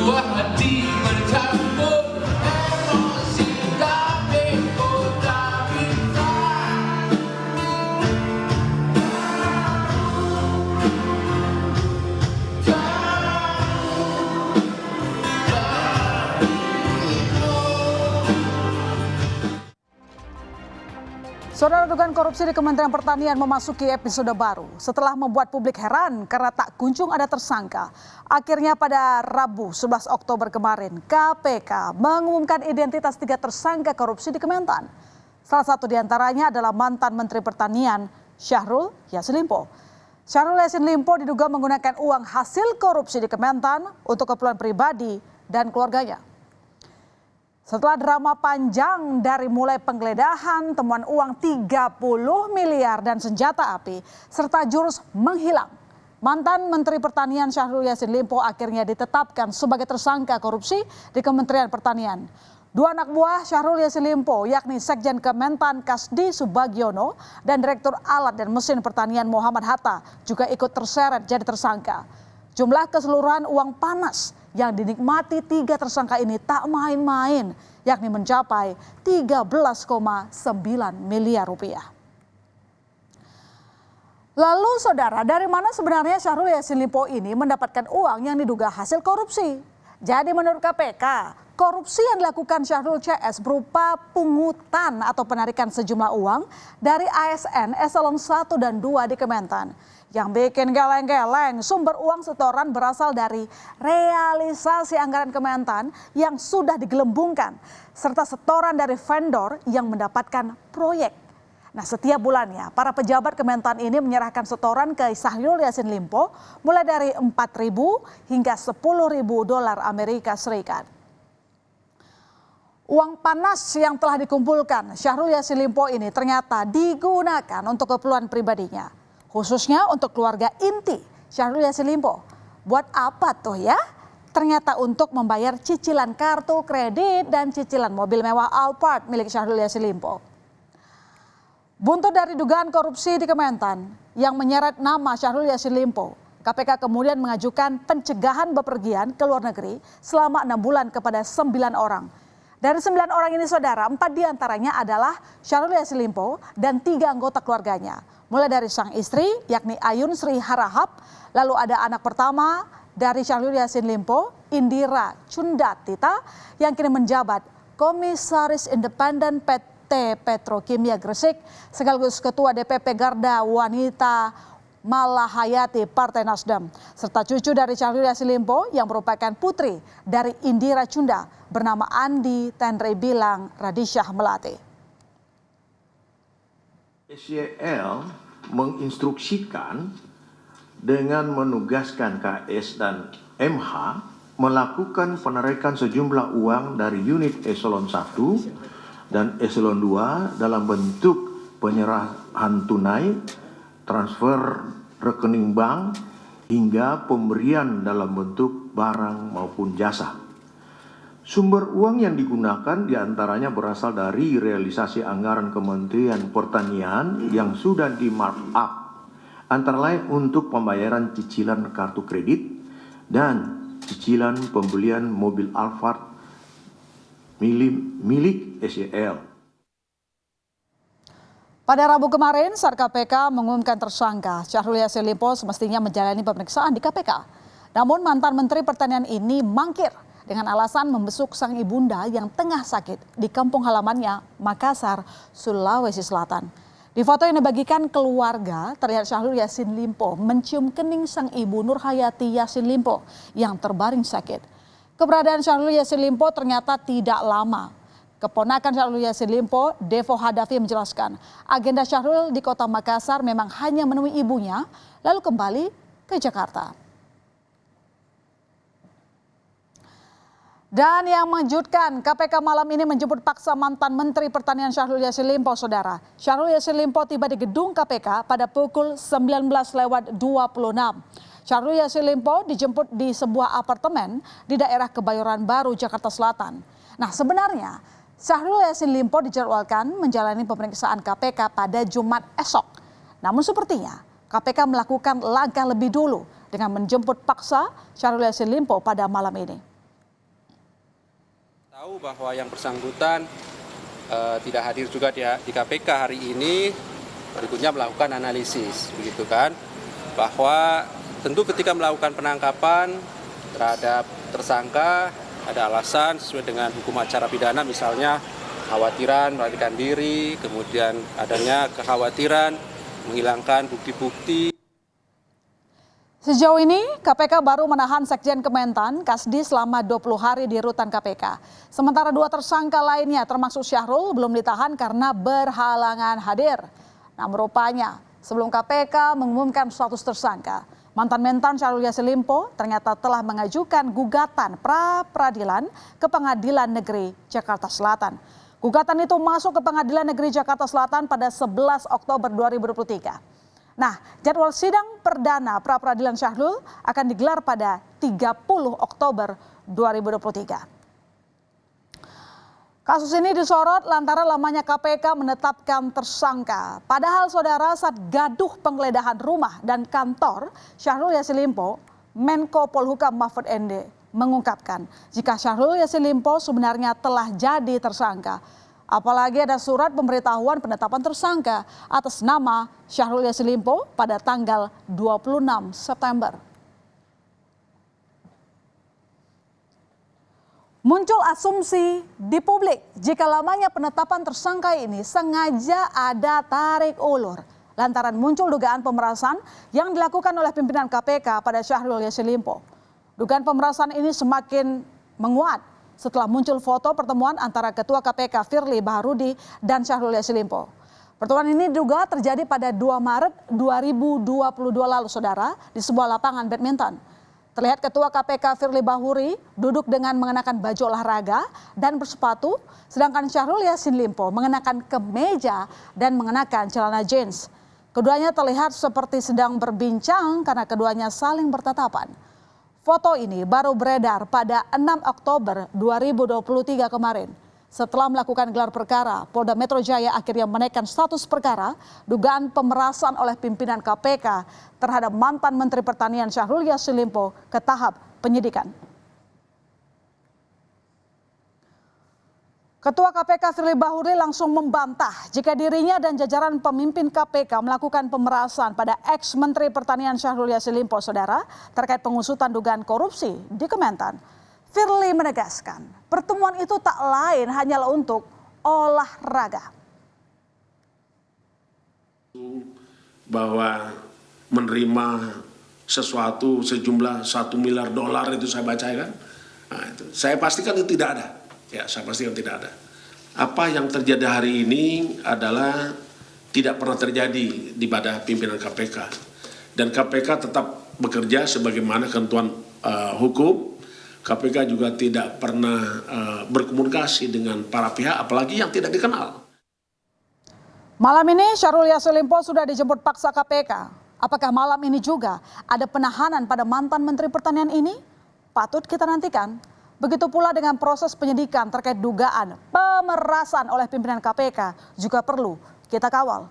dua hati bercampur emosi tapi kota bisa. Saudara, dugaan korupsi di Kementerian Pertanian memasuki episode baru setelah membuat publik heran karena tak kunjung ada tersangka. Akhirnya pada Rabu 11 Oktober kemarin, KPK mengumumkan identitas 3 tersangka korupsi di Kementan. Salah satu diantaranya adalah mantan Menteri Pertanian Syahrul Yassin Limpo. Syahrul Yassin Limpo diduga menggunakan uang hasil korupsi di Kementan untuk keperluan pribadi dan keluarganya. Setelah drama panjang dari mulai penggeledahan, temuan uang 30 miliar dan senjata api, serta jurus menghilang, mantan Menteri Pertanian Syahrul Yassin Limpo akhirnya ditetapkan sebagai tersangka korupsi di Kementerian Pertanian. 2 anak buah Syahrul Yassin Limpo, yakni Sekjen Kementan Kasdi Subagiono dan Direktur Alat dan Mesin Pertanian Muhammad Hatta juga ikut terseret jadi tersangka. Jumlah keseluruhan uang panas yang dinikmati 3 tersangka ini tak main-main, yakni mencapai 13,9 miliar rupiah. Lalu saudara, dari mana sebenarnya Syahrul Yassin Limpo ini mendapatkan uang yang diduga hasil korupsi? Jadi menurut KPK, korupsi yang dilakukan Syahrul CS berupa pungutan atau penarikan sejumlah uang dari ASN eselon 1 dan 2 di Kementan. Yang bikin geleng-geleng, sumber uang setoran berasal dari realisasi anggaran Kementan yang sudah digelembungkan, serta setoran dari vendor yang mendapatkan proyek. Nah, setiap bulannya para pejabat Kementan ini menyerahkan setoran ke Syahrul Yassin Limpo mulai dari 4.000 hingga 10.000 dolar Amerika Serikat. Uang panas yang telah dikumpulkan Syahrul Yassin Limpo ini ternyata digunakan untuk keperluan pribadinya, khususnya untuk keluarga inti Syahrul Yassin Limpo. Buat apa tuh ya? Ternyata untuk membayar cicilan kartu kredit dan cicilan mobil mewah Alphard milik Syahrul Yassin Limpo. Buntut dari dugaan korupsi di Kementan yang menyeret nama Syahrul Yassin Limpo, KPK kemudian mengajukan pencegahan bepergian ke luar negeri selama 6 bulan kepada 9 orang. Dari 9 orang ini saudara, 4 diantaranya adalah Syahrul Yassin Limpo dan 3 anggota keluarganya. Mulai dari sang istri yakni Ayun Sri Harahap, lalu ada anak pertama dari Syahrul Yassin Limpo, Indira Cundatita yang kini menjabat Komisaris Independen PT Petrokimia Gresik sekaligus Ketua DPP Garda Wanita Malahayati Partai Nasdem, serta cucu dari Syahrul Yassin Limpo yang merupakan putri dari Indira Cunda bernama Andi Tenre Bilang Radisyah Melati. SYL menginstruksikan dengan menugaskan KS dan MH melakukan penarikan sejumlah uang dari unit eselon 1 dan eselon 2 dalam bentuk penyerahan tunai, transfer rekening bank, hingga pemberian dalam bentuk barang maupun jasa. Sumber uang yang digunakan diantaranya berasal dari realisasi anggaran Kementerian Pertanian yang sudah di markup, antara lain untuk pembayaran cicilan kartu kredit dan cicilan pembelian mobil Alphard milik SYL. Pada Rabu kemarin, saat KPK mengumumkan tersangka, Syahrul Yassin Limpo semestinya menjalani pemeriksaan di KPK. Namun mantan Menteri Pertanian ini mangkir dengan alasan membesuk sang ibunda yang tengah sakit di kampung halamannya, Makassar, Sulawesi Selatan. Di foto yang dibagikan keluarga, terlihat Syahrul Yassin Limpo mencium kening sang ibu Nurhayati Yassin Limpo yang terbaring sakit. Keberadaan Syahrul Yassin Limpo ternyata tidak lama. Keponakan Syahrul Yassin Limpo, Devo Hadafi menjelaskan, agenda Syahrul di kota Makassar memang hanya menemui ibunya, lalu kembali ke Jakarta. Dan yang mengejutkan, KPK malam ini menjemput paksa mantan Menteri Pertanian Syahrul Yassin Limpo, saudara. Syahrul Yassin Limpo tiba di gedung KPK pada pukul 19.26. Syahrul Yassin Limpo dijemput di sebuah apartemen di daerah Kebayoran Baru, Jakarta Selatan. Nah, sebenarnya Syahrul Yassin Limpo dijadwalkan menjalani pemeriksaan KPK pada Jumat esok. Namun sepertinya KPK melakukan langkah lebih dulu dengan menjemput paksa Syahrul Yassin Limpo pada malam ini. tahu bahwa yang bersangkutan tidak hadir juga di KPK hari ini, berikutnya melakukan analisis, begitu kan? Bahwa tentu ketika melakukan penangkapan terhadap tersangka ada alasan sesuai dengan hukum acara pidana, misalnya kekhawatiran melarikan diri, kemudian adanya kekhawatiran menghilangkan bukti-bukti. Sejauh ini, KPK baru menahan Sekjen Kementan, Kasdi selama 20 hari di rutan KPK. Sementara 2 tersangka lainnya termasuk Syahrul belum ditahan karena berhalangan hadir. Namun rupanya, sebelum KPK mengumumkan status tersangka, mantan Mentan Syahrul Yassin Limpo ternyata telah mengajukan gugatan pra-peradilan ke Pengadilan Negeri Jakarta Selatan. Gugatan itu masuk ke Pengadilan Negeri Jakarta Selatan pada 11 Oktober 2023. Nah, jadwal sidang perdana pra-peradilan Syahrul akan digelar pada 30 Oktober 2023. Kasus ini disorot lantaran lamanya KPK menetapkan tersangka. Padahal saudara, saat gaduh penggeledahan rumah dan kantor Syahrul Yassin Limpo, Menko Polhukam Mahfud MD mengungkapkan jika Syahrul Yassin Limpo sebenarnya telah jadi tersangka. Apalagi ada surat pemberitahuan penetapan tersangka atas nama Syahrul Yassin Limpo pada tanggal 26 September. Muncul asumsi di publik jika lamanya penetapan tersangka ini sengaja ada tarik ulur lantaran muncul dugaan pemerasan yang dilakukan oleh pimpinan KPK pada Syahrul Yassin Limpo. Dugaan pemerasan ini semakin menguat setelah muncul foto pertemuan antara Ketua KPK Firly Bahurudi dan Syahrul Yassin Limpo. Pertemuan ini diduga terjadi pada 2 Maret 2022 lalu, saudara, di sebuah lapangan badminton. Terlihat Ketua KPK Firly Bahuri duduk dengan mengenakan baju olahraga dan bersepatu, sedangkan Syahrul Yassin Limpo mengenakan kemeja dan mengenakan celana jeans. Keduanya terlihat seperti sedang berbincang karena keduanya saling bertatapan. Foto ini baru beredar pada 6 Oktober 2023 kemarin. Setelah melakukan gelar perkara, Polda Metro Jaya akhirnya menaikkan status perkara dugaan pemerasan oleh pimpinan KPK terhadap mantan Menteri Pertanian Syahrul Yassin Limpo ke tahap penyidikan. Ketua KPK Firly Bahuri langsung membantah jika dirinya dan jajaran pemimpin KPK melakukan pemerasan pada ex-Menteri Pertanian Syahrul Yassin Limpo, saudara, terkait pengusutan dugaan korupsi di Kementan. Firly menegaskan pertemuan itu tak lain hanyalah untuk olahraga. Bahwa menerima sesuatu sejumlah $1 miliar itu saya baca kan. Nah, itu. Saya pastikan itu tidak ada. Ya, saya pastikan tidak ada. Apa yang terjadi hari ini adalah tidak pernah terjadi di pada pimpinan KPK. Dan KPK tetap bekerja sebagaimana ketentuan hukum. KPK juga tidak pernah berkomunikasi dengan para pihak, apalagi yang tidak dikenal. Malam ini Syahrul Yassin Limpo sudah dijemput paksa KPK. Apakah malam ini juga ada penahanan pada mantan Menteri Pertanian ini? Patut kita nantikan. Begitu pula dengan proses penyidikan terkait dugaan pemerasan oleh pimpinan KPK juga perlu kita kawal.